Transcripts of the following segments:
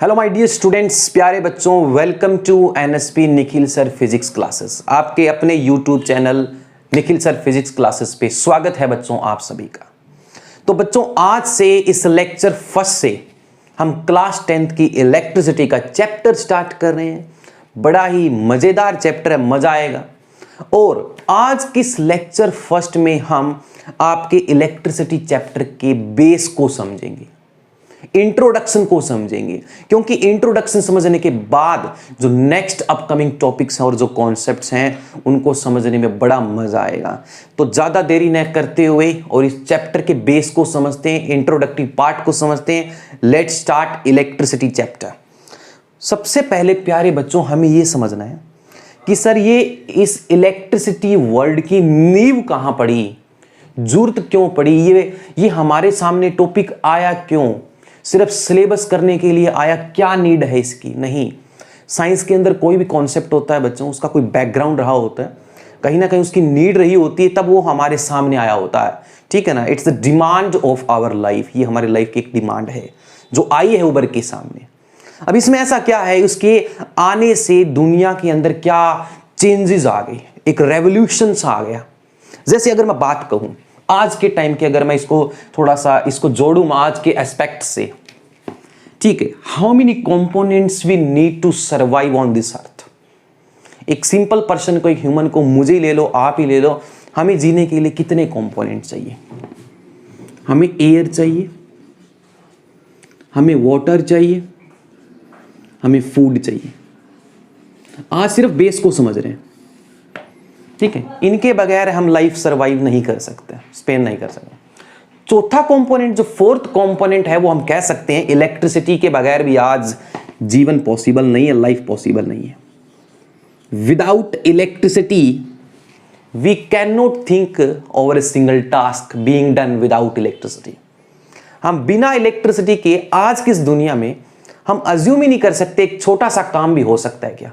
Hello my dear students, प्यारे बच्चों, welcome to NSP Nikhil sir physics classes. आपके अपने YouTube channel Nikhil sir physics classes पे स्वागत है बच्चों आप सभी का। तो बच्चों, आज से इस लेक्चर फर्स्ट से हम क्लास 10th की इलेक्ट्रिसिटी का चैप्टर स्टार्ट कर रहे हैं। बड़ा ही मजेदार चैप्टर है, मजा आएगा। और आज किस लेक्चर फर्स्ट में हम आपके इलेक्ट्रिसिटी चैप्टर के बेस को समझेंगे, इंट्रोडक्शन को समझेंगे, क्योंकि इंट्रोडक्शन समझने के बाद जो नेक्स्ट अपकमिंग टॉपिक्स हैं और जो कॉन्सेप्ट्स हैं उनको समझने में बड़ा मजा आएगा। तो ज्यादा देरी न करते हुए और इस चैप्टर के बेस को समझते हैं, इंट्रोडक्टिव पार्ट को समझते हैं। Let's start electricity chapter. सबसे पहले प्यारे बच्चों, हमें यह समझना है कि सर ये इस इलेक्ट्रिसिटी वर्ल्ड की नींव कहां पड़ी, जरूरत क्यों पड़ी, ये हमारे सामने टॉपिक आया क्यों, सिर्फ सिलेबस करने के लिए आया, क्या नीड है इसकी? नहीं, साइंस के अंदर कोई भी कॉन्सेप्ट होता है बच्चों, उसका कोई बैकग्राउंड रहा होता है, कहीं ना कहीं उसकी नीड रही होती है, तब वो हमारे सामने आया होता है। ठीक है ना, it's the demand of our life. ये हमारी लाइफ की एक डिमांड है जो आई है उभर के सामने। अब इसमें ऐसा क्या है, उसके आने से दुनिया के अंदर क्या चेंजेस आ गए, एक रेवोल्यूशन आ गया। जैसे अगर मैं बात कहूं आज के टाइम के, अगर मैं इसको थोड़ा सा इसको जोड़ूं आज के एस्पेक्ट से, ठीक है, how many components we need to survive on this earth. एक सिंपल पर्सन को, एक ह्यूमन को, मुझे ही ले लो, आप ही ले लो, हमें जीने के लिए कितने कंपोनेंट चाहिए? हमें एयर चाहिए, हमें वाटर चाहिए, हमें फूड चाहिए। आज सिर्फ बेस को समझ रहे हैं, ठीक है। इनके बगैर हम लाइफ सर्वाइव नहीं कर सकते, स्पेन नहीं कर सकते। चौथा कंपोनेंट, जो फोर्थ कंपोनेंट है, वो हम कह सकते हैं इलेक्ट्रिसिटी के बगैर भी आज जीवन पॉसिबल नहीं है, लाइफ पॉसिबल नहीं है। Without electricity we can not think over a single task being done without electricity. हम बिना इलेक्ट्रिसिटी के आज की इस दुनिया में हम अज्यूम ही नहीं कर सकते एक छोटा सा काम भी हो सकता है क्या।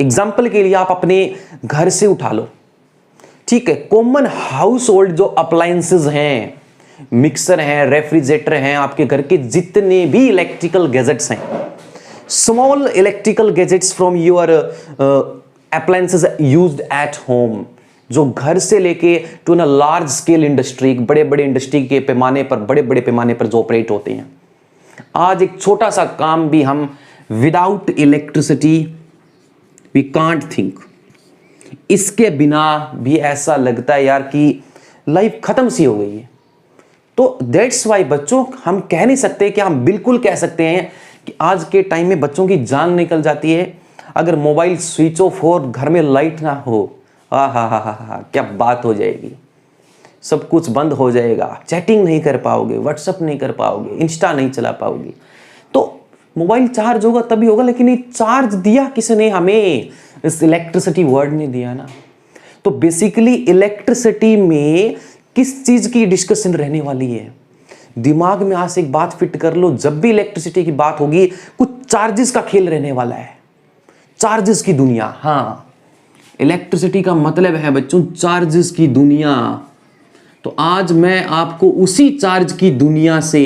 एग्जाम्पल के लिए आप अपने घर से उठा लो, ठीक है, कॉमन हाउस होल्ड जो अप्लायंसेस हैं, मिक्सर हैं, रेफ्रिजरेटर हैं, आपके घर के जितने भी इलेक्ट्रिकल गैजेट्स हैं, small electrical gadgets from your appliances used at home, जो घर से लेके टू न लार्ज स्केल इंडस्ट्री, बड़े बड़े इंडस्ट्री के पैमाने पर, बड़े बड़े पैमाने पर जो ऑपरेट होते हैं, आज एक छोटा सा काम भी हम without electricity we can't think. इसके बिना भी ऐसा लगता है यार कि लाइफ खत्म सी हो गई है। तो दैट्स वाई बच्चों, हम कह नहीं सकते कि हम बिल्कुल कह सकते हैं कि आज के टाइम में बच्चों की जान निकल जाती है अगर मोबाइल स्विच ऑफ हो, घर में लाइट ना हो। हा, क्या बात हो जाएगी, सब कुछ बंद हो जाएगा, चैटिंग नहीं कर पाओगे, व्हाट्सएप नहीं कर पाओगे, इंस्टा नहीं चला पाओगे। तो मोबाइल चार्ज होगा तभी होगा, लेकिन ये चार्ज दिया किसने? हमें इस इलेक्ट्रिसिटी वर्ड ने दिया ना। तो बेसिकली इलेक्ट्रिसिटी में किस चीज की डिस्कशन रहने वाली है, दिमाग में आज से एक बात फिट कर लो, जब भी इलेक्ट्रिसिटी की बात होगी कुछ चार्जेस का खेल रहने वाला है, चार्जेस की दुनिया। हाँ, इलेक्ट्रिसिटी का मतलब है बच्चों चार्जेस की दुनिया। तो आज मैं आपको उसी चार्ज की दुनिया से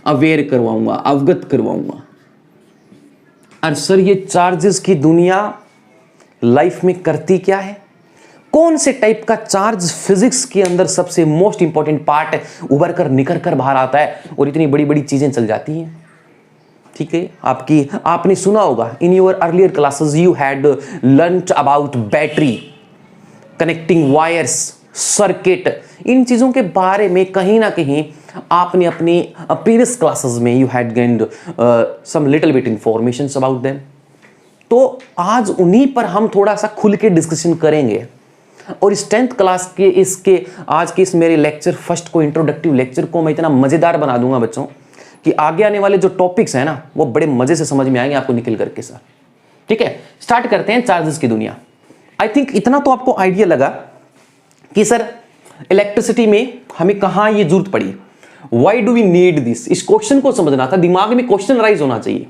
अवेयर करवाऊंगा, अवगत करवाऊंगा। और सर ये चार्जेस की दुनिया लाइफ में करती क्या है, कौन से टाइप का चार्ज फिजिक्स के अंदर सबसे मोस्ट इंपॉर्टेंट पार्ट है, उभर कर निकल कर बाहर आता है और इतनी बड़ी बड़ी चीजें चल जाती हैं। ठीक है, आपने सुना होगा in your earlier classes you had learned about battery, connecting wires, circuit. इन चीजों के बारे में कहीं ना कहीं आपने अपनी प्रीवियस क्लासेस में you had gained some little bit information about them. तो आज उन्हीं पर हम थोड़ा सा खुल के डिस्कशन करेंगे। और इस 10th क्लास के इसके आज के इस मेरे लेक्चर फर्स्ट को, इंट्रोडक्टिव लेक्चर को मैं इतना मजेदार बना दूंगा बच्चों कि आगे आने वाले जो टॉपिक्स हैं ना वो बड़े मजे से समझ में आएंगे आपको निकल करके सर। ठीक है, स्टार्ट करते हैं चार्जेस की दुनिया। आई थिंक इतना तो आपको आइडिया लगा कि सर इलेक्ट्रिसिटी में हमें कहां ये जरूरत पड़ी, why do we need this. इस क्वेश्चन को समझना था, दिमाग में क्वेश्चन राइज होना चाहिए।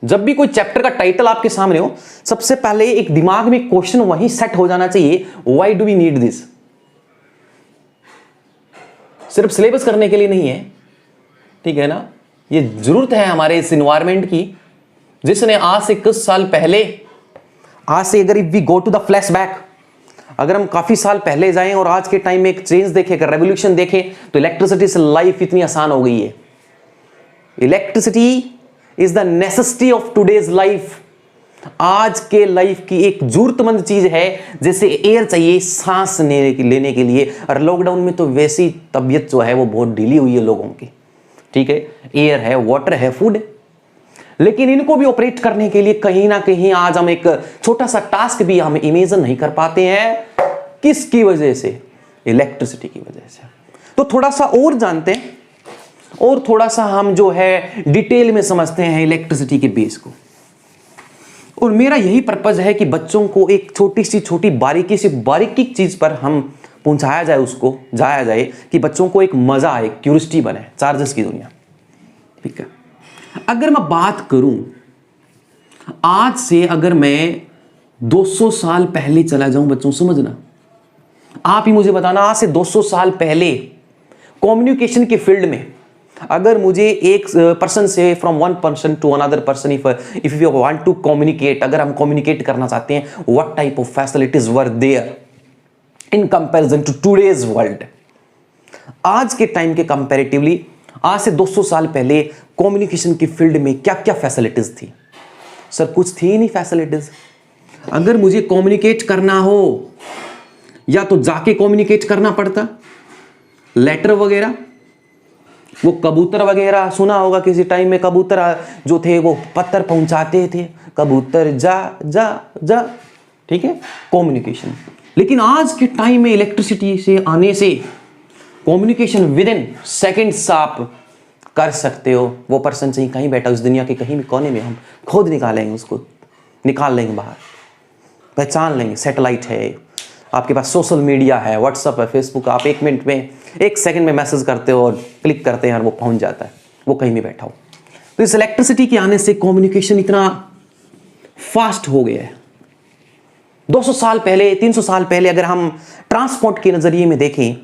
जब भी कोई चैप्टर का टाइटल आपके सामने हो, सबसे पहले एक दिमाग में क्वेश्चन वहीं सेट हो जाना चाहिए, why do we need this. सिर्फ सिलेबस करने के लिए नहीं है, ठीक है ना, ये जरूरत है हमारे इस इन्वायरमेंट की, जिसने आज से कुछ साल पहले, आज से अगर we go to the flashback, अगर हम काफी साल पहले जाएं और आज के टाइम में एक चेंज देखें, अगर रेवोल्यूशन देखें, तो इलेक्ट्रिसिटी से लाइफ इतनी आसान हो गई है। Electricity is the necessity of today's life. आज के लाइफ की एक जरूरतमंद चीज है, जैसे एयर चाहिए सांस लेने के लिए, और लॉकडाउन में तो वैसी तबीयत जो है वो बहुत ढीली हुई है लोगों की, ठीक है। एयर है, वाटर है, फूड है, लेकिन इनको भी ऑपरेट करने के लिए कहीं ना कहीं आज हम एक छोटा सा टास्क भी हम इमेजिन नहीं कर पाते हैं। किसकी वजह से? इलेक्ट्रिसिटी की वजह से। तो थोड़ा सा और जानते हैं और थोड़ा सा हम जो है डिटेल में समझते हैं इलेक्ट्रिसिटी के बेस को। और मेरा यही पर्पज है कि बच्चों को एक छोटी बारीकी से बारीकी चीज पर हम पहुंचाया जाए, उसको जाया जाए कि बच्चों को एक मजा आए, क्यूरियोसिटी बने, चार्जेस की दुनिया, ठीक है। अगर मैं बात करूं आज से, अगर मैं 200 साल पहले चला जाऊं, बच्चों समझना, आप ही मुझे बताना, आज से 200 साल पहले कम्युनिकेशन के फील्ड में अगर मुझे एक पर्सन से from one person to another person, if you want to communicate, अगर हम कम्युनिकेट करना चाहते हैं, what type of facilities were there in comparison to today's world. आज के टाइम के कंपैरेटिवली आज से 200 साल पहले कम्युनिकेशन की फील्ड में क्या क्या फैसिलिटीज थी? सर कुछ थी ही नहीं फैसिलिटीज। अगर मुझे कम्युनिकेट करना हो, या तो जाके कम्युनिकेट करना पड़ता, लेटर वगैरह, वो कबूतर वगैरह सुना होगा किसी टाइम में, कबूतर जो थे वो पत्थर पहुंचाते थे, कबूतर जा जा जा, ठीक है, कम्युनिकेशन। लेकिन आज के टाइम में इलेक्ट्रिसिटी से आने से कम्युनिकेशन विद इन सेकेंड्स आप कर सकते हो। वो पर्सन से कहीं बैठा उस दुनिया के कहीं भी कोने में, हम खुद निकालेंगे, उसको निकाल लेंगे बाहर, पहचान लेंगे। सैटेलाइट है आपके पास, सोशल मीडिया है, व्हाट्सअप है, फेसबुक, आप 1 मिनट में, 1 सेकंड में मैसेज करते हो और क्लिक करते हैं और वो पहुंच जाता है, वो कहीं भी बैठा हो। तो इस इलेक्ट्रिसिटी के आने से कम्युनिकेशन इतना फास्ट हो गया है। 200 साल पहले, 300 साल पहले अगर हम ट्रांसपोर्ट के नजरिए में देखें,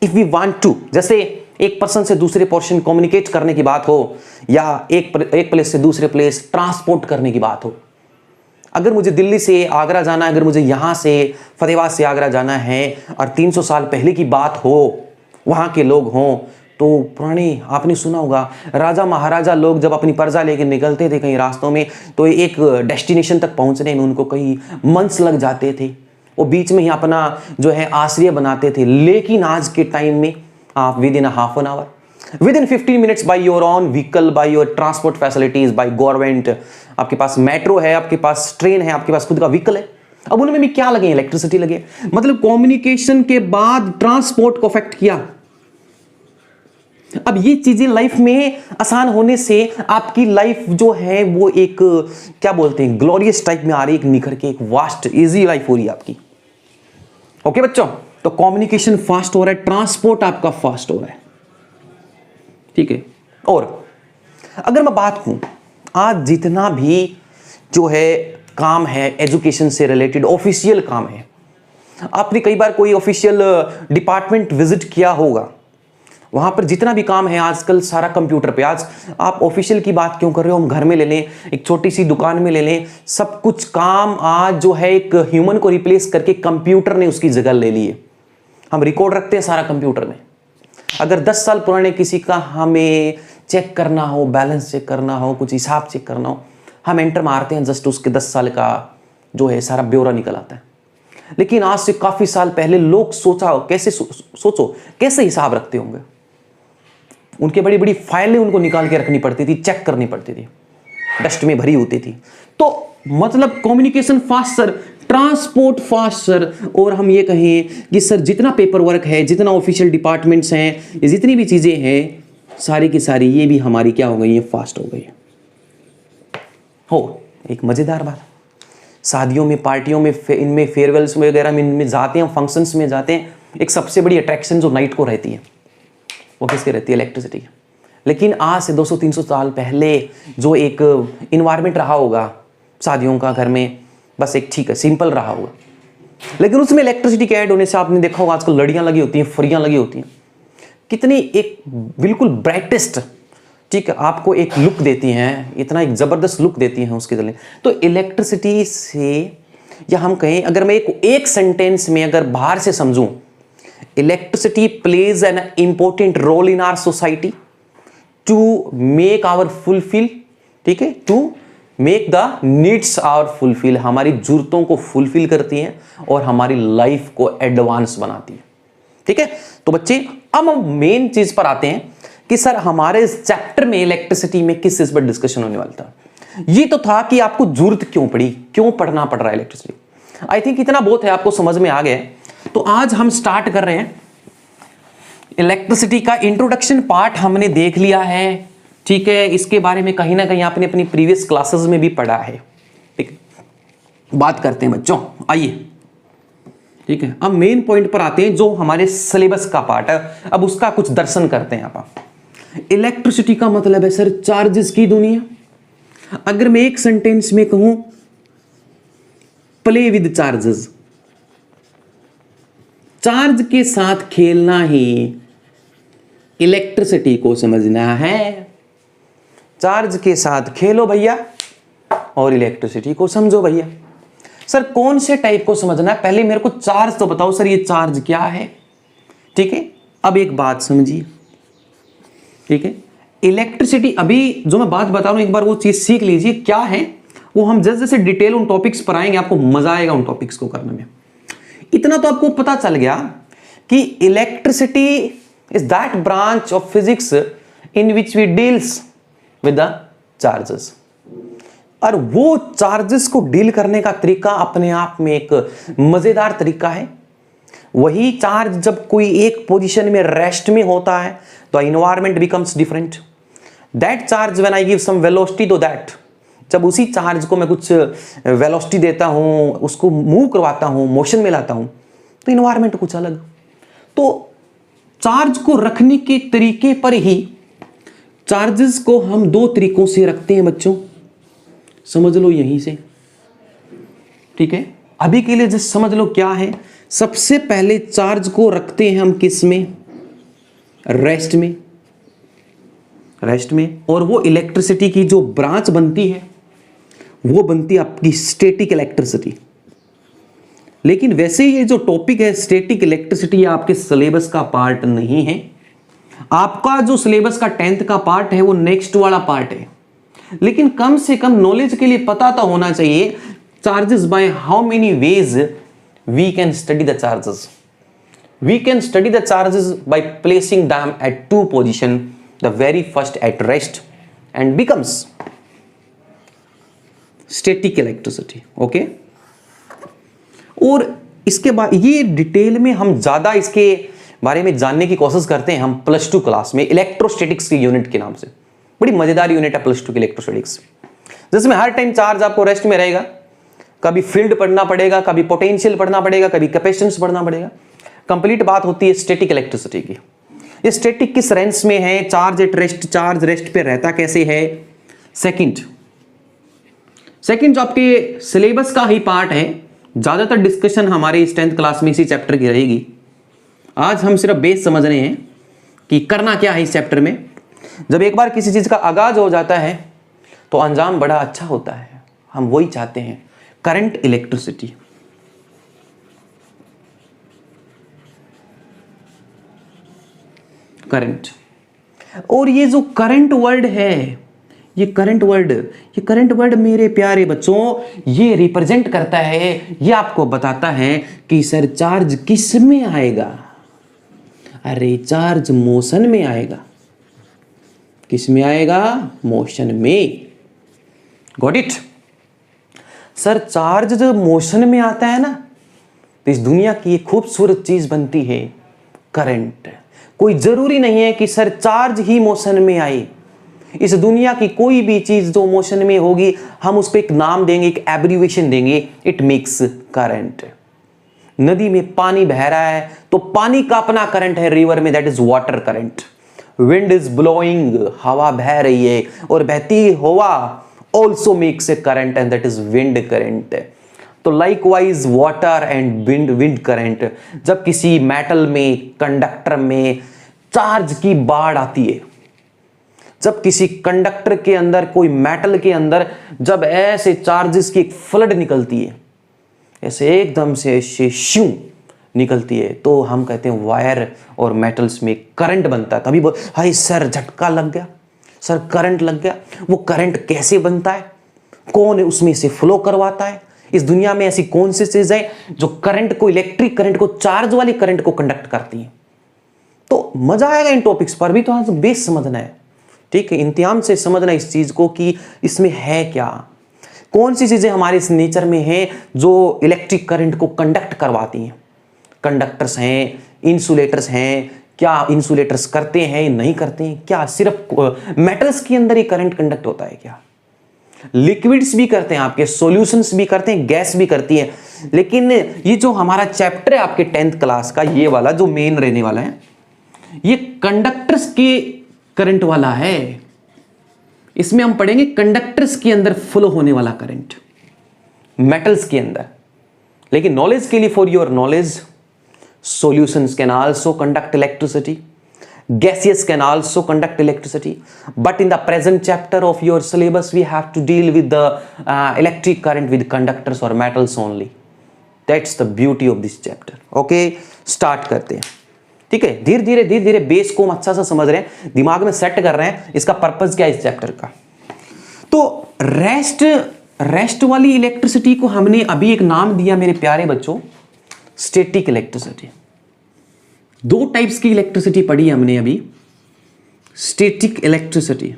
इफ वी वांट टू, जैसे एक पर्सन से दूसरे पर्सन कम्युनिकेट करने की बात हो, या एक प्लेस से दूसरे प्लेस ट्रांसपोर्ट करने की बात हो, अगर मुझे दिल्ली से आगरा जाना है, अगर मुझे यहां से फतेहाबाद से आगरा जाना है और 300 साल पहले की बात हो, वहां के लोग हों, तो पुराने आपने सुना होगा राजा महाराजा लोग जब अपनी प्रजा लेकर निकलते थे कहीं रास्तों में, तो एक डेस्टिनेशन तक पहुंचने में उनको कई मंथ्स लग जाते थे, वो बीच में ही अपना जो है आश्रय बनाते थे। लेकिन आज के टाइम में आप with in half an hour, with in 15 minutes by your own vehicle, by your transport facilities, by government, आपके पास मेट्रो है, आपके पास ट्रेन है, आपके पास खुद का व्हीकल है। अब उनमें भी क्या लगे? इलेक्ट्रिसिटी लगे। मतलब कम्युनिकेशन के बाद ट्रांसपोर्ट को अफेक्ट किया। अब ये चीजें लाइफ में आसान होने से आपकी लाइफ जो है वो एक क्या बोलते हैं, ग्लोरियस टाइप में आ रही है, एक निखर के, एक वास्ट इजी लाइफ हो रही है आपकी। ओके बच्चों, तो कम्युनिकेशन फास्ट हो रहा है, ट्रांसपोर्ट आपका फास्ट हो रहा है, ठीक है। और अगर मैं बात करूं, आज जितना भी जो है काम है एजुकेशन से रिलेटेड, ऑफिशियल काम है, आपने कई बार कोई ऑफिशियल डिपार्टमेंट विजिट किया होगा, वहां पर जितना भी काम है आजकल सारा कंप्यूटर पे। आज आप ऑफिशियल की बात क्यों कर रहे हो, हम घर में ले लें, एक छोटी सी दुकान में ले लें, सब कुछ काम आज जो है एक ह्यूमन को रिप्लेस करके कंप्यूटर ने उसकी जगह ले ली है। हम रिकॉर्ड रखते हैं सारा कंप्यूटर में। अगर 10 साल पुराने किसी का हमें चेक करना हो, बैलेंस चेक करना हो, कुछ हिसाब चेक करना हो, हम एंटर मारते हैं, जस्ट उसके 10 साल का जो है सारा ब्यौरा निकल आता है। लेकिन आज से काफी साल पहले लोग सोचो कैसे हिसाब रखते होंगे। उनके बड़ी बड़ी फाइलें उनको निकाल के रखनी पड़ती थी, चेक करनी पड़ती थी, डस्ट में भरी होती थी। तो मतलब communication fast sir, transport fast sir, और हम ये कहें कि सर जितना पेपर वर्क है, जितना ऑफिशियल डिपार्टमेंट्स हैं, ये जितनी भी चीजें हैं, सारी की सारी ये भी हमारी क्या हो गई है, फास्ट हो गई है। हो एक मजेदार बात, शादियों में, पार्टियों में, इनमें फेयरवेल्स वगैरह में इनमें जाते हैं, फंक्शंस में जाते हैं, एक सबसे बड़ी अट्रैक्शन जो नाइट को रहती है वो किसकी रहती है? इलेक्ट्रिसिटी। लेकिन आज से 200-300 साल पहले जो एक इन्वायरमेंट रहा होगा शादियों का घर में, बस एक ठीक है सिंपल रहा होगा, लेकिन उसमें इलेक्ट्रिसिटी के ऐड होने से आपने देखा होगा आजकल लड़ियां लगी होती हैं, फरियां लगी होती हैं, कितनी एक बिल्कुल ब्राइटेस्ट ठीक है, आपको एक लुक देती हैं, इतना एक जबरदस्त लुक देती हैं उसके जले। तो इलेक्ट्रिसिटी से, या हम कहें अगर मैं एक सेंटेंस में अगर बाहर से समझूं, electricity plays an important role in our society to make our fulfil, ठीक है, to make the needs our fulfil, हमारी जरूरतों को फुलफिल करती हैं और हमारी लाइफ को एडवांस बनाती है। ठीक है, तो बच्चे अब हम मेन चीज पर आते हैं कि सर हमारे इस चैप्टर में इलेक्ट्रिसिटी में किस चीज पर डिस्कशन होने वाला था। ये तो था कि आपको जरूरत क्यों पड़ी, क्यों पढ़ना पड़ रहा है इलेक्ट्रिसिटी। आई थिंक इतना बहुत है, आपको समझ में आ गया। तो आज हम स्टार्ट कर रहे हैं इलेक्ट्रिसिटी का इंट्रोडक्शन पार्ट हमने देख लिया है। ठीक है, इसके बारे में कहीं ना कहीं आपने अपनी प्रीवियस क्लासेस में भी पढ़ा है। ठीक है, बात करते हैं बच्चों, आइए। ठीक है, अब मेन पॉइंट पर आते हैं जो हमारे सिलेबस का पार्ट है। अब उसका कुछ दर्शन करते हैं आप। इलेक्ट्रिसिटी का मतलब है सर चार्जेस की दुनिया। अगर मैं एक सेंटेंस में कहूं प्ले विद चार्जेस, चार्ज के साथ खेलना ही इलेक्ट्रिसिटी को समझना है। चार्ज के साथ खेलो भैया और इलेक्ट्रिसिटी को समझो भैया। सर कौन से टाइप को समझना है, पहले मेरे को चार्ज तो बताओ सर, ये चार्ज क्या है। ठीक है, अब एक बात समझिए। ठीक है, इलेक्ट्रिसिटी, अभी जो मैं बात बता रहा हूं एक बार वो चीज सीख लीजिए क्या है। वो हम जैसे जैसे डिटेल उन टॉपिक्स पर आएंगे आपको मजा आएगा उन टॉपिक्स को करने में। इतना तो आपको पता चल गया कि electricity is that branch of physics in which we deals with the charges. और वो चार्जेस को डील करने का तरीका अपने आप में एक मजेदार तरीका है। वही चार्ज जब कोई एक पोजीशन में रेस्ट में होता है तो environment becomes different. That charge when I give some velocity तो दैट, जब उसी चार्ज को मैं कुछ वेलोसिटी देता हूं, उसको मूव करवाता हूं, मोशन में लाता हूं, तो एनवायरनमेंट कुछ अलग। तो चार्ज को रखने के तरीके पर ही चार्जेस को हम दो तरीकों से रखते हैं बच्चों, समझ लो यहीं से। ठीक है, अभी के लिए जस्ट समझ लो क्या है। सबसे पहले चार्ज को रखते हैं हम किस में, रेस्ट में, रेस्ट में। और वो इलेक्ट्रिसिटी की जो ब्रांच बनती है वो बनती है आपकी स्टैटिक इलेक्ट्रिसिटी। लेकिन वैसे ये जो टॉपिक है स्टैटिक इलेक्ट्रिसिटी आपके सिलेबस का पार्ट नहीं है। आपका जो सिलेबस का 10th का पार्ट है वो नेक्स्ट वाला पार्ट है। लेकिन कम से कम नॉलेज के लिए पता तो होना चाहिए charges by how many ways we can study the charges. We can study the charges by placing them at two position, the very first at rest and becomes static electricity. Okay, और इसके बाद ये detail में हम ज्यादा इसके बारे में जानने की कोशिश करते हैं हम +2 क्लास में इलेक्ट्रोस्टैटिक्स की यूनिट के नाम से। बड़ी मजेदार यूनिट है +2 की इलेक्ट्रोस्टैटिक्स, जिसमें हर टाइम चार्ज आपको रेस्ट में रहेगा। कभी फील्ड पढ़ना पड़ेगा, कभी पोटेंशियल पढ़ना पड़ेगा, कभी कैपेसिटेंस पढ़ना पड़ेगा। कंप्लीट बात होती है स्टैटिक इलेक्ट्रिसिटी की। ये स्टैटिक किस रेंज में है, charge at rest, charge rest पे रहता कैसे है। सेकंड जो आपके सिलेबस का ही पार्ट है, ज्यादातर डिस्कशन हमारे इस 10th क्लास में इसी चैप्टर की रहेगी। आज हम सिर्फ बेस समझ रहे हैं कि करना क्या है इस चैप्टर में। जब एक बार किसी चीज का आगाज हो जाता है तो अंजाम बड़ा अच्छा होता है। हम वही चाहते हैं, करंट इलेक्ट्रिसिटी। करंट, और ये जो करंट वर्ड है, ये करंट वर्ड मेरे प्यारे बच्चों ये रिप्रेजेंट करता है, ये आपको बताता है कि सर चार्ज किस में आएगा। अरे चार्ज मोशन में आएगा। किस में आएगा, मोशन में। Got it. सर चार्ज जब मोशन में आता है ना तो इस दुनिया की एक खूबसूरत चीज बनती है करंट। कोई जरूरी नहीं है कि सर चार्ज ही मोशन में आए। इस दुनिया की कोई भी चीज जो मोशन में होगी हम उसको एक नाम देंगे, एक एब्रीविएशन देंगे, इट मेक्स करंट। नदी में पानी बह रहा है तो पानी का अपना करंट है, रिवर में, that is water current. Wind is blowing, हवा बह रही है और बहती हवा also makes a current and that is wind current. तो likewise water and wind current. जब किसी मेटल में, कंडक्टर में चार्ज की बाढ़ आती है जब किसी कंडक्टर के अंदर, कोई मेटल के अंदर जब ऐसे चार्जेस की एक फ्लड निकलती है, ऐसे एकदम से ऐसे श्यू निकलती है, तो हम कहते हैं वायर और मेटल्स में करंट बनता है। कभी हाय सर झटका लग गया, सर करंट लग गया। वो करंट कैसे बनता है, कौन उसमें से फ्लो करवाता है, इस दुनिया में ऐसी कौन सी चीज है जो करंट को, इलेक्ट्रिक करंट को, चार्ज वाली करंट को कंडक्ट करती है। तो मजा आएगा इन टॉपिक्स पर भी, तो आज बेस समझना है, ठीक है, इंतजाम से समझना इस चीज को कि इसमें है क्या, कौन सी चीजें हमारे इस नेचर में हैं जो इलेक्ट्रिक करंट को कंडक्ट करवाती हैं। कंडक्टर्स हैं, इंसुलेटर्स हैं, क्या इंसुलेटर्स करते हैं नहीं करते हैं, क्या सिर्फ मेटल्स के अंदर ही करंट कंडक्ट होता है, क्या लिक्विड्स भी करते हैं, आपके सॉल्यूशंस भी करते हैं, गैस भी करती है। लेकिन ये जो हमारा चैप्टर है आपके 10th क्लास का, ये वाला जो मेन रहने वाला है, ये कंडक्टर्स के करंट वाला है। इसमें हम पढ़ेंगे कंडक्टर्स के अंदर फ्लो होने वाला करंट, मेटल्स के अंदर। लेकिन नॉलेज के लिए, for your knowledge, solutions can also conduct electricity, gaseous can also conduct electricity, but in the present chapter of your syllabus we have to deal with the electric current with conductors or metals only. That's the beauty of this chapter. Okay, start करते हैं, ठीक है। धीरे धीरे base को हम अच्छा सा समझ रहे हैं, दिमाग में सेट कर रहे हैं इसका पर्पस क्या है इस चैप्टर का। तो रेस्ट वाली इलेक्ट्रिसिटी को हमने अभी एक नाम दिया मेरे प्यारे बच्चों, स्टैटिक इलेक्ट्रिसिटी। दो टाइप्स की इलेक्ट्रिसिटी पढ़ी हमने अभी, स्टैटिक इलेक्ट्रिसिटी।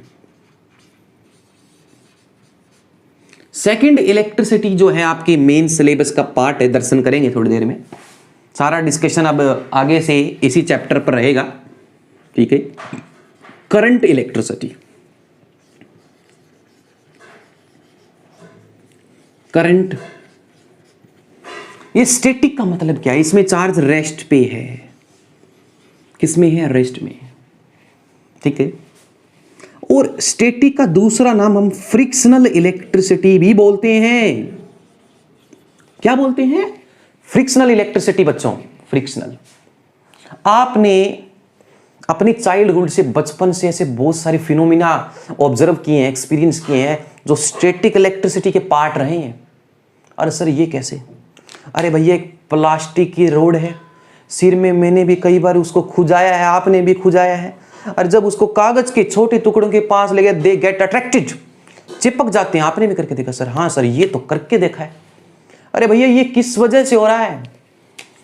सेकंड इलेक्ट्रिसिटी जो है आपके मेन सिलेबस का पार्ट है, दर्शन करेंगे थोड़ी देर में। सारा डिस्कशन अब आगे से इसी चैप्टर पर रहेगा, ठीक है। करंट इलेक्ट्रिसिटी, करंट, ये स्टैटिक का मतलब क्या है, इसमें चार्ज रेस्ट पे है, किसमें है, रेस्ट में, ठीक है। और स्टैटिक का दूसरा नाम हम फ्रिक्शनल इलेक्ट्रिसिटी भी बोलते हैं। क्या बोलते हैं, फ्रिक्शनल इलेक्ट्रिसिटी बच्चों, फ्रिक्शनल। आपने अपनी चाइल्डहुड से, बचपन से ऐसे बहुत सारे फिनोमिना ऑब्जर्व किए हैं, एक्सपीरियंस किए हैं जो स्टैटिक इलेक्ट्रिसिटी के पार्ट रहे हैं। अरे सर ये कैसे, अरे भैया एक प्लास्टिक की रोड है, सिर में मैंने भी कई बार उसको खुजाया है, आपने भी खुजाया है, और जब उसको कागज के छोटे टुकड़ों के पास ले गए, दे गेट अट्रैक्टेड, चिपक जाते हैं। आपने भी करके देखा, सर हाँ सर ये तो करके देखा है। अरे भैया ये किस वजह से हो रहा है,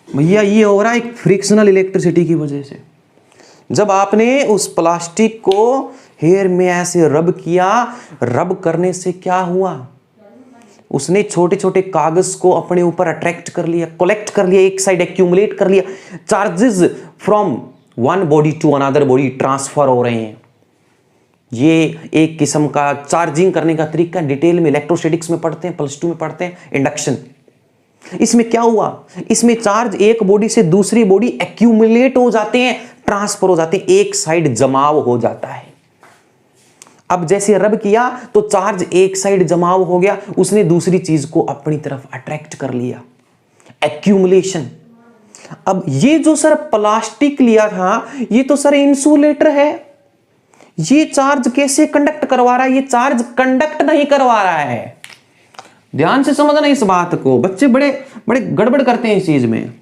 भैया ये हो रहा है एक फ्रिक्शनल इलेक्ट्रिसिटी की वजह से। जब आपने उस प्लास्टिक को हेयर में ऐसे रब किया, रब करने से क्या हुआ, उसने छोटे छोटे कागज को अपने ऊपर अट्रैक्ट कर लिया, कलेक्ट कर लिया, एक साइड एक्यूमुलेट कर लिया, charges from one body to another body transfer हो रहे हैं। ये एक किस्म का चार्जिंग करने का तरीका, डिटेल में इलेक्ट्रोस्टैटिक्स में पढ़ते हैं, +2 में पढ़ते हैं, इंडक्शन। इसमें क्या हुआ, इसमें चार्ज एक बॉडी से दूसरी बॉडी एक्यूमुलेट हो जाते हैं, ट्रांसफर हो जाते हैं, एक साइड जमाव हो जाता है। अब जैसे रब किया तो चार्ज एक साइड जमाव हो गया, उसने दूसरी चीज को अपनी तरफ अट्रैक्ट कर लिया, एक्यूमुलेशन। अब ये जो सर प्लास्टिक लिया था, ये तो सर इंसुलेटर है, ये चार्ज कैसे कंडक्ट करवा रहा है, ये चार्ज कंडक्ट नहीं करवा रहा है। ध्यान से समझना इस बात को, बच्चे बड़े बड़े गड़बड़ करते हैं इस चीज में।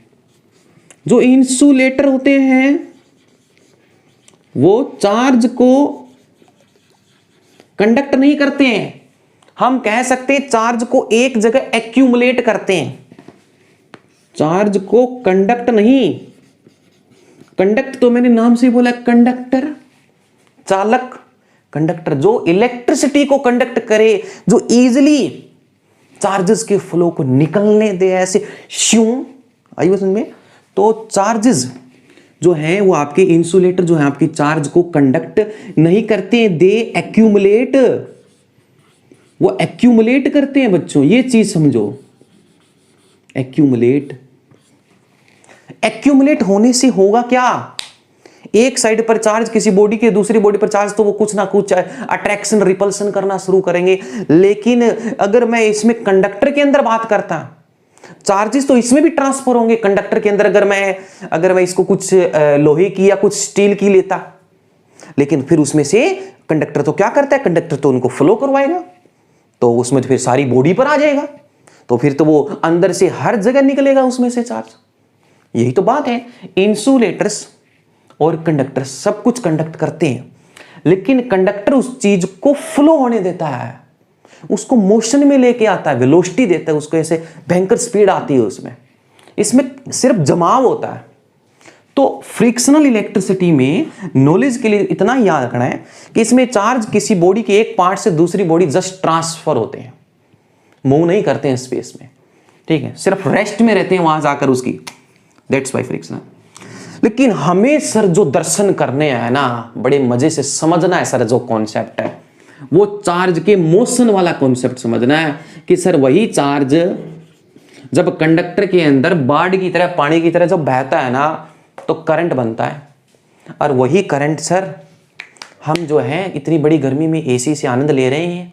जो इंसुलेटर होते हैं वो चार्ज को कंडक्ट नहीं करते हैं, हम कह सकते हैं चार्ज को एक जगह एक्यूमुलेट करते हैं, चार्ज को कंडक्ट नहीं। कंडक्ट तो मैंने नाम से बोला, कंडक्टर, चालक, कंडक्टर जो इलेक्ट्रिसिटी को कंडक्ट करे, जो इजीली चार्जेस के फ्लो को निकलने दे, ऐसे श्यू आई समझ में। तो चार्जेस जो है वो आपके इंसुलेटर जो है आपकी चार्ज को कंडक्ट नहीं करते हैं, दे एक्यूमुलेट, वो एक्यूमुलेट करते हैं बच्चों, ये चीज समझो। एक्यूमुलेट, एक्यूमुलेट होने से होगा क्या, एक साइड पर चार्ज किसी बॉडी के दूसरी बॉडी पर चार्ज, तो वो कुछ ना कुछ अट्रैक्शन रिपल्सन करना शुरू करेंगे। लेकिन अगर मैं इसमें कंडक्टर के अंदर बात करता, चार्जेस तो इसमें भी ट्रांसफर होंगे कंडक्टर के अंदर। अगर मैं इसको कुछ लोहे की या कुछ स्टील की लेता, लेकिन फिर उसमें से कंडक्टर तो क्या करता है, कंडक्टर तो उनको फ्लो करवाएगा, तो उसमें तो फिर सारी बॉडी पर आ जाएगा, तो फिर तो वो अंदर से हर जगह निकलेगा उसमें से चार्ज। यही तो बात है, इंसुलेटर्स और कंडक्टर सब कुछ कंडक्ट करते हैं, लेकिन कंडक्टर उस चीज को फ्लो होने देता है, उसको मोशन में लेके आता है, वेलोसिटी देता है उसको, ऐसे भयंकर स्पीड आती है उसमें, इसमें सिर्फ जमाव होता है। तो फ्रिक्शनल इलेक्ट्रिसिटी में नॉलेज के लिए इतना याद रखना है कि इसमें चार्ज किसी बॉडी के एक पार्ट से दूसरी बॉडी जस्ट ट्रांसफर होते हैं, मूव नहीं करते हैं स्पेस में, ठीक है, सिर्फ रेस्ट में रहते हैं वहां जाकर उसकी, दैट्स वाई फ्रिक्शनल। लेकिन हमें सर जो दर्शन करने है ना, बड़े मजे से समझना है सर, जो कॉन्सेप्ट है वो चार्ज के मोशन वाला कॉन्सेप्ट समझना है कि सर वही चार्ज जब कंडक्टर के अंदर बाढ़ की तरह, पानी की तरह जब बहता है ना, तो करंट बनता है, और वही करंट सर हम जो है इतनी बड़ी गर्मी में एसी से आनंद ले रहे हैं,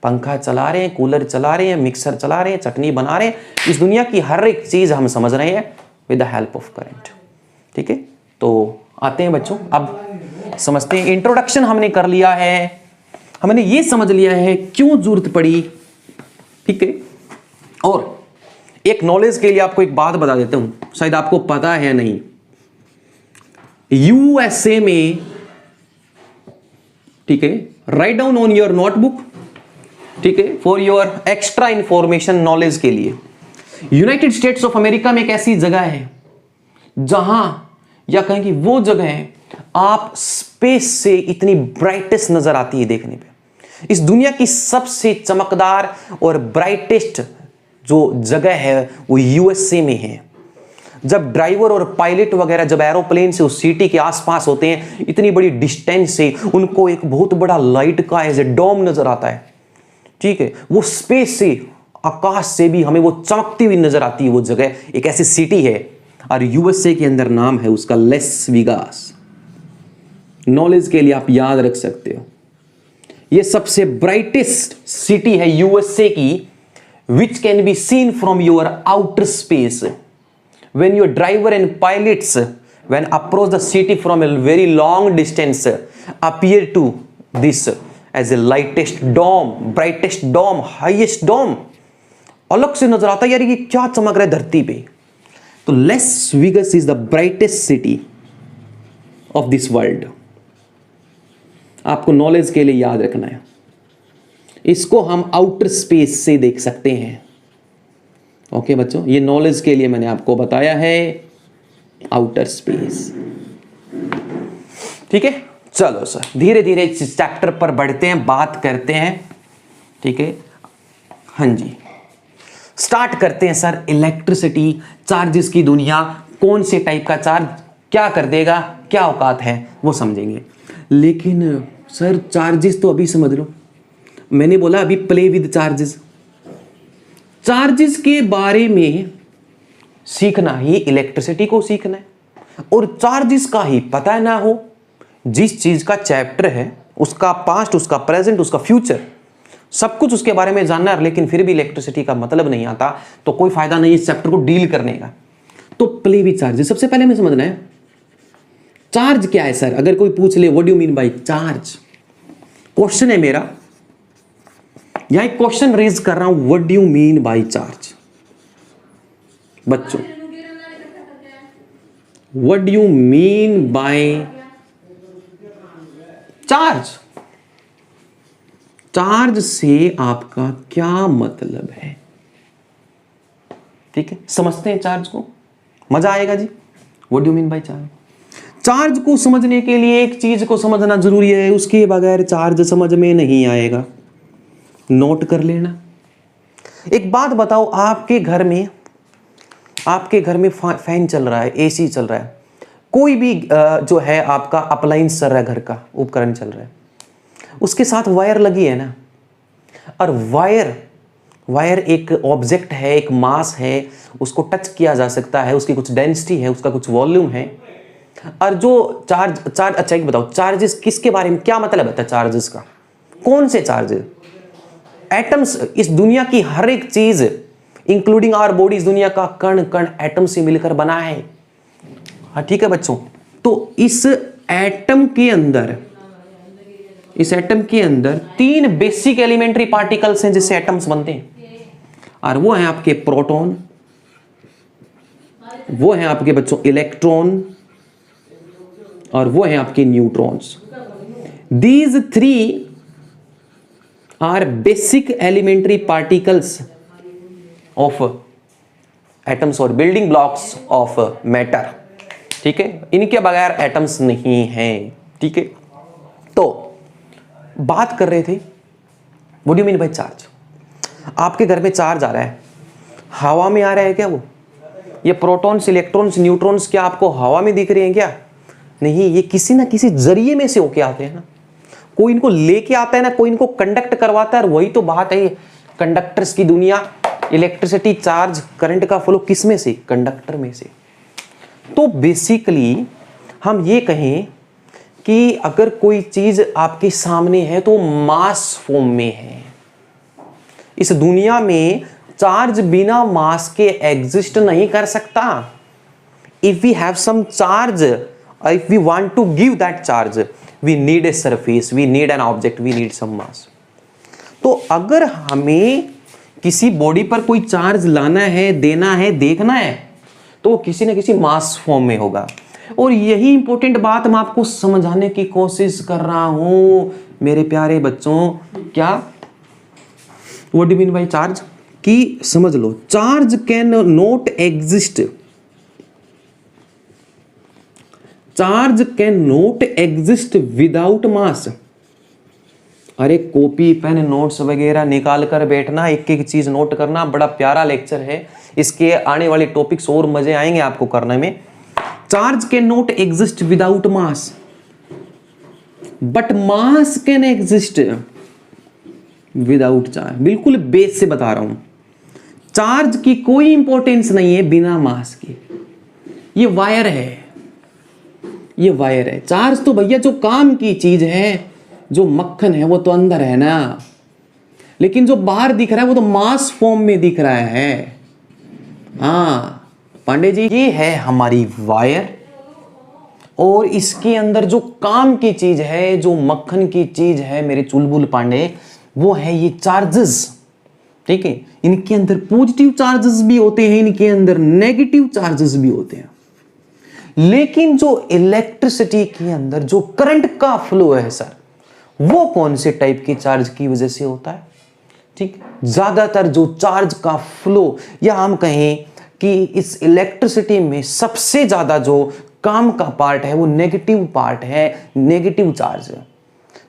पंखा चला रहे हैं, कूलर चला रहे हैं, मिक्सर चला रहे हैं, चटनी बना रहे हैं, इस दुनिया की हर एक चीज हम समझ रहे हैं with the help of current. ठीक है, तो आते हैं बच्चों, अब समझते हैं। इंट्रोडक्शन हमने कर लिया है, हमने ये समझ लिया है क्यों जरूरत पड़ी, ठीक है। और एक नॉलेज के लिए आपको एक बात बता देता हूं, शायद आपको पता है नहीं, यूएसए में, ठीक है, write down on your notebook, ठीक है, for your extra information knowledge के लिए, यूनाइटेड स्टेट्स ऑफ अमेरिका में एक ऐसी जगह है जहां, या कहेंगे वो जगह है, आप स्पेस से इतनी ब्राइटेस्ट नजर आती है देखने पे। इस दुनिया की सबसे चमकदार और ब्राइटेस्ट जो जगह है वो यूएसए में है। जब ड्राइवर और पायलट वगैरह जब एरोप्लेन से उस सिटी के आसपास होते हैं, इतनी बड़ी डिस्टेंस से उनको एक बहुत बड़ा लाइट का एज ए डोम नजर आता है, ठीक है, वो स्पेस से, आकाश से भी हमें वो चमकती हुई नजर आती है। वो जगह एक ऐसी सिटी है, और यूएसए के अंदर नाम है उसका लेस वेगास। नॉलेज के लिए आप याद रख सकते हो, ये सबसे ब्राइटेस्ट सिटी है यूएसए की, which can be seen from your outer space when your driver and pilots when approach the city from a very long distance appear to this as a lightest dome, brightest dome, highest dome, अलग से नजर आता है यार, ये क्या चमक रहा है धरती पे। तो less Vegas is the brightest city of this world. आपको नॉलेज के लिए याद रखना है, इसको हम आउटर स्पेस से देख सकते हैं। ओके बच्चों, ये नॉलेज के लिए मैंने आपको बताया है, आउटर स्पेस। ठीक है, चलो सर धीरे धीरे इस चैप्टर पर बढ़ते हैं, बात करते हैं, ठीक है। हाँ जी, स्टार्ट करते हैं सर। इलेक्ट्रिसिटी, चार्जेस की दुनिया, कौन से टाइप का चार्ज क्या कर देगा, क्या औकात है, वो समझेंगे। लेकिन सर चार्जेस तो अभी समझ लो, मैंने बोला अभी प्ले विद चार्जेस। चार्जेस के बारे में सीखना ही इलेक्ट्रिसिटी को सीखना है, और चार्जेस का ही पता ना हो, जिस चीज का चैप्टर है उसका पास्ट, उसका प्रेजेंट, उसका फ्यूचर, सब कुछ उसके बारे में जानना है, लेकिन फिर भी इलेक्ट्रिसिटी का मतलब नहीं आता, तो कोई फायदा नहीं इस चैप्टर को डील करने का। तो प्ले विद चार्जेस सबसे पहले हमें समझना है, चार्ज क्या है सर। अगर कोई पूछ ले what do you mean by charge, question है मेरा, यहां एक क्वेश्चन रेज कर रहा हूं, what do you mean by charge. बच्चों what do you mean by charge, charge से आपका क्या मतलब है। ठीक है, समझते हैं चार्ज को, मजा आएगा जी। What do you mean by charge. Charge को समझने के लिए एक चीज को समझना जरूरी है, उसके बगैर चार्ज समझ में नहीं आएगा। नोट कर लेना। एक बात बताओ, आपके घर में फैन चल रहा है, एसी चल रहा है, कोई भी जो है आपका अप्लायंस चल रहा है, घर का उपकरण चल रहा है, उसके साथ वायर लगी है ना, और वायर एक ऑब्जेक्ट है, एक मास है, उसको टच किया जा सकता है, उसकी कुछ डेंसिटी है, उसका कुछ वॉल्यूम है। और जो चार्ज अच्छा एक बताओ, चार्जेस किसके बारे में, क्या मतलब है चार्जेस का, कौन से चार्जेस। एटम्स, इस दुनिया की हर एक चीज इंक्लूडिंग आवर बॉडी, इस दुनिया का कण कण एटम से मिलकर बना है। हाँ ठीक है बच्चों, तो इस एटम के अंदर इस एटम के अंदर 3 बेसिक एलिमेंट्री पार्टिकल्स हैं जिससे एटम्स बनते हैं, और वो हैं आपके प्रोटॉन, वो हैं आपके बच्चों इलेक्ट्रॉन, और वो हैं आपके neutrons. These 3 are basic elementary particles of atoms और बिल्डिंग ब्लॉक्स ऑफ मैटर। ठीक है, इनके बगैर एटम्स नहीं हैं। ठीक है, तो बात कर रहे थे what do you mean by charge. आपके घर में चार्ज आ रहा है, हवा में आ रहा है क्या? वो ये प्रोटॉन्स, इलेक्ट्रॉन्स, न्यूट्रॉन्स क्या आपको हवा में दिख रहे हैं क्या? नहीं, ये किसी ना किसी जरिए में से होके आते हैं ना। कोई इनको लेके आता है ना, कोई इनको कंडक्ट करवाता है। और वही तो बात है कंडक्टर्स की दुनिया। इलेक्ट्रिसिटी, चार्ज, करंट का फ्लो किस में से? कंडक्टर में से। तो बेसिकली हम ये कहें कि अगर कोई चीज आपके सामने है तो मास फॉर्म में है। इस दुनिया में चार्ज बिना मास के एग्जिस्ट नहीं कर सकता। If we have some charge, if we want to give that charge, we need a surface, we need an object, we need some mass. तो अगर हमें किसी बॉडी पर कोई चार्ज लाना है, देना है, देखना है, तो किसी न किसी मास फॉर्म में होगा। और यही इंपॉर्टेंट बात मैं आपको समझाने की कोशिश कर रहा हूं मेरे प्यारे बच्चों। क्या what do you mean by charge? कि समझ लो, charge can not exist, charge can not exist without mass. अरे कॉपी पेन नोट्स वगैरह निकाल कर बैठना, एक एक चीज नोट करना। बड़ा प्यारा लेक्चर है, इसके आने वाले टॉपिक्स और मजे आएंगे आपको करने में। Charge can not exist without mass, but mass can exist without charge. बिल्कुल बेस से बता रहा हूं, चार्ज की कोई इंपॉर्टेंस नहीं है बिना मास के। ये वायर है, ये वायर है। चार्ज तो भैया जो काम की चीज है, जो मक्खन है वो तो अंदर है ना, लेकिन जो बाहर दिख रहा है वो तो मास फॉर्म में दिख रहा है। हाँ पांडे जी, ये है हमारी वायर, और इसके अंदर जो काम की चीज है, जो मक्खन की चीज है मेरे चुलबुल पांडे, वो है ये चार्जेस। ठीक है, इनके अंदर पॉजिटिव चार्जेस भी होते हैं, इनके अंदर नेगेटिव चार्जेस भी होते हैं। लेकिन जो इलेक्ट्रिसिटी के अंदर जो करंट का फ्लो है सर, वो कौन से टाइप के चार्ज की वजह से होता है? ठीक, ज्यादातर जो चार्ज का फ्लो, या हम कहें कि इस इलेक्ट्रिसिटी में सबसे ज्यादा जो काम का पार्ट है वो नेगेटिव पार्ट है, नेगेटिव चार्ज है।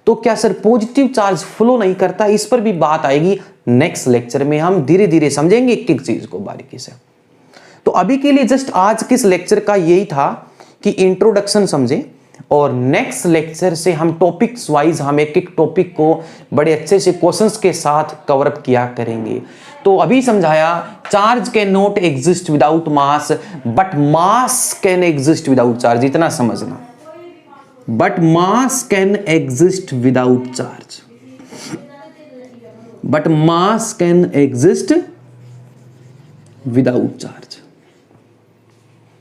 तो क्या सर पॉजिटिव चार्ज फ्लो नहीं करता? इस पर भी बात आएगी नेक्स्ट लेक्चर में, हम धीरे धीरे समझेंगे एक एक चीज को बारीकी से। तो अभी के लिए जस्ट आज किस लेक्चर का यही था कि इंट्रोडक्शन समझे, और नेक्स्ट लेक्चर से हम टॉपिक्स वाइज हम एक एक टॉपिक को बड़े अच्छे से क्वेश्चंस के साथ कवर अप किया करेंगे। तो अभी समझाया charge can not exist without mass, but mass can exist without charge, इतना समझना। But mass can exist without charge, but mass can exist without charge.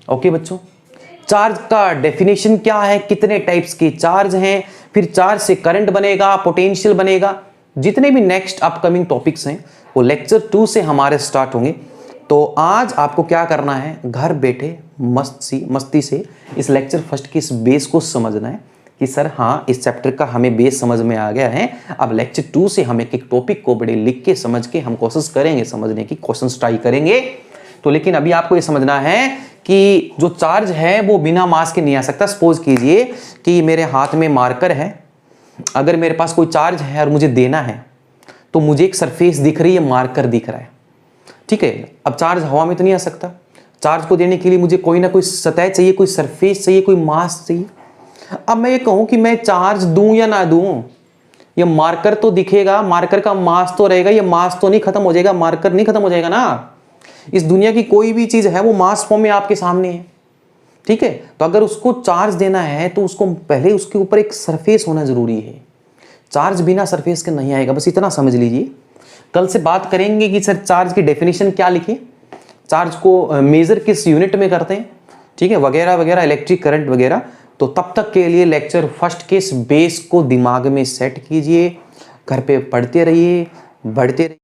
Okay बच्चों, चार्ज का डेफिनेशन क्या है, कितने टाइप्स के चार्ज हैं, फिर चार्ज से करंट बनेगा, पोटेंशियल बनेगा, जितने भी नेक्स्ट अपकमिंग टॉपिक्स हैं वो लेक्चर 2 से हमारे स्टार्ट होंगे। तो आज आपको क्या करना है, घर बैठे मस्ती से इस लेक्चर फर्स्ट की इस बेस को समझना है कि सर हाँ इस चैप्टर का हमें बेस समझ में आ गया है। अब लेक्चर 2 से हम एक एक टॉपिक को बड़े लिख के समझ के हम कोशिश करेंगे समझने की, क्वेश्चन ट्राई करेंगे। तो लेकिन अभी आपको ये समझना है कि जो चार्ज है वो बिना मास के नहीं आ सकता। सपोज कीजिए कि मेरे हाथ में मार्कर है, अगर मेरे पास कोई चार्ज है और मुझे देना है तो मुझे एक सरफेस दिख रही है, मार्कर दिख रहा है, ठीक है। अब चार्ज हवा में तो नहीं आ सकता, चार्ज को देने के लिए मुझे कोई ना कोई सतह चाहिए, कोई सरफेस चाहिए, कोई मास चाहिए। अब मैं ये कहूं कि मैं चार्ज दूं या ना दूं, ये मार्कर तो दिखेगा, मार्कर का मास तो रहेगा, ये मास तो नहीं खत्म हो जाएगा, मार्कर नहीं खत्म हो जाएगा ना। इस दुनिया की कोई भी चीज है वो मास फॉर्म में आपके सामने है, ठीक है। तो अगर उसको चार्ज देना है तो उसको पहले उसके ऊपर एक सरफेस होना जरूरी है। चार्ज बिना सरफेस के नहीं आएगा, बस इतना समझ लीजिए। कल से बात करेंगे कि सर चार्ज की डेफिनेशन क्या लिखे, चार्ज को मेजर किस यूनिट में करते हैं, ठीक है, वगैरह वगैरह, इलेक्ट्रिक करंट वगैरह। तो तब तक के लिए लेक्चर फर्स्ट के इस बेस को दिमाग में सेट कीजिए, घर पे पढ़ते रहिए, बढ़ते रहिए।